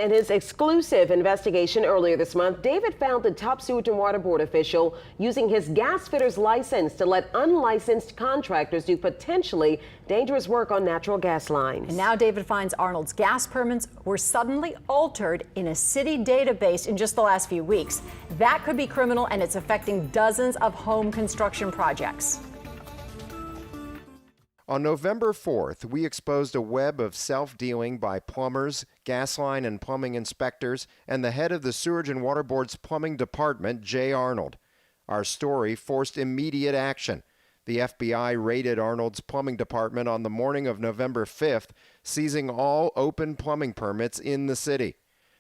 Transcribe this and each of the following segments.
In his exclusive investigation earlier this month, David found a top sewage and water board official using his gas fitter's license to let unlicensed contractors do potentially dangerous work on natural gas lines. And now David finds Arnold's gas permits were suddenly altered in a city database in just the last few weeks. That could be criminal, and it's affecting dozens of home construction projects. On November 4th, we exposed a web of self-dealing by plumbers, gas line and plumbing inspectors, and the head of the Sewerage and Water Board's plumbing department, Jay Arnold. Our story forced immediate action. The FBI raided Arnold's plumbing department on the morning of November 5th, seizing all open plumbing permits in the city.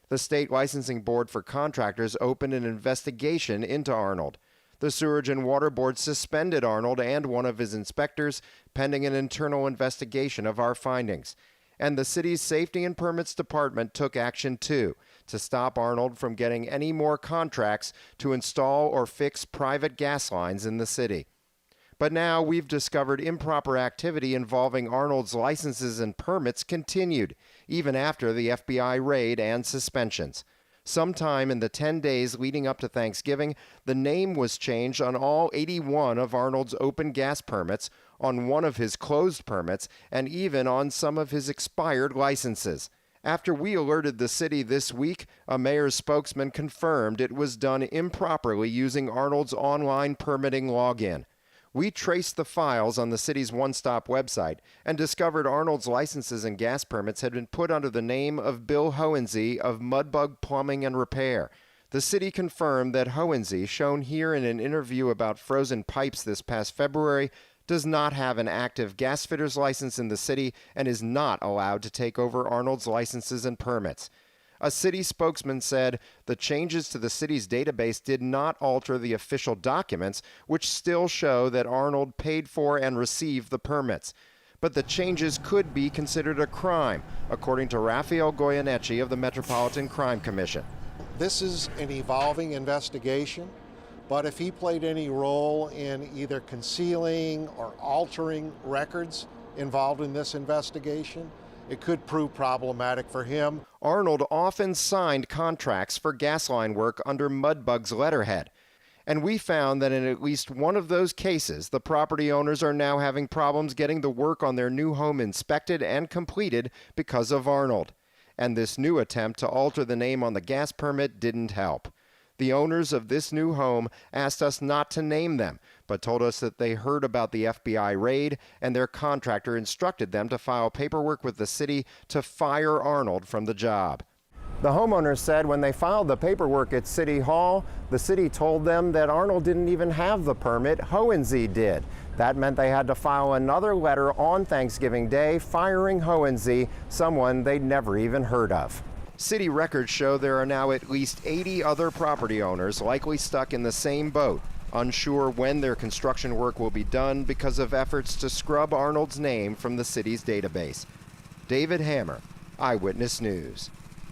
The state licensing board for contractors opened an investigation into Arnold. The Sewerage and Water Board suspended Arnold and one of his inspectors pending an internal investigation of our findings. And the city's Safety and Permits Department took action too, to stop Arnold from getting any more contracts to install or fix private gas lines in the city. But now we've discovered improper activity involving Arnold's licenses and permits continued, even after the FBI raid and suspensions. Sometime in the 10 days leading up to Thanksgiving, the name was changed on all 81 of Arnold's open gas permits, on one of his closed permits, and even on some of his expired licenses. After we alerted the city this week, a mayor's spokesman confirmed it was done improperly using Arnold's online permitting login. We traced the files on the city's one-stop website and discovered Arnold's licenses and gas permits had been put under the name of Bill Hohensee of Mudbug Plumbing and Repair. The city confirmed that Hohensee, shown here in an interview about frozen pipes this past February, does not have an active gas fitter's license in the city and is not allowed to take over Arnold's licenses and permits. A city spokesman said the changes to the city's database did not alter the official documents, which still show that Arnold paid for and received the permits. But the changes could be considered a crime, according to Raphael Goyeneche of the Metropolitan Crime Commission. This is an evolving investigation, but if he played any role in either concealing or altering records involved in this investigation, it could prove problematic for him. Arnold often signed contracts for gas line work under Mudbug's letterhead. And we found that in at least one of those cases, the property owners are now having problems getting the work on their new home inspected and completed because of Arnold. And this new attempt to alter the name on the gas permit didn't help. The owners of this new home asked us not to name them, but told us that they heard about the FBI raid and their contractor instructed them to file paperwork with the city to fire Arnold from the job. The homeowners said when they filed the paperwork at City Hall, the city told them that Arnold didn't even have the permit, Hohensee did. That meant they had to file another letter on Thanksgiving Day firing Hohensee, someone they'd never even heard of. City records show there are now at least 80 other property owners likely stuck in the same boat, unsure when their construction work will be done because of efforts to scrub Arnold's name from the city's database. David Hammer, Eyewitness News.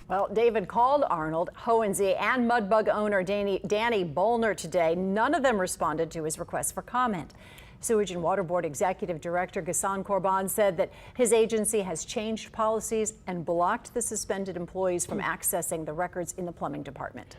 Well, David called Arnold, Hohensee, and Mudbug owner Danny Bollner today. None of them responded to his request for comment. Sewage and Water Board Executive Director Ghassan Korban said that his agency has changed policies and blocked the suspended employees from accessing the records in the plumbing department.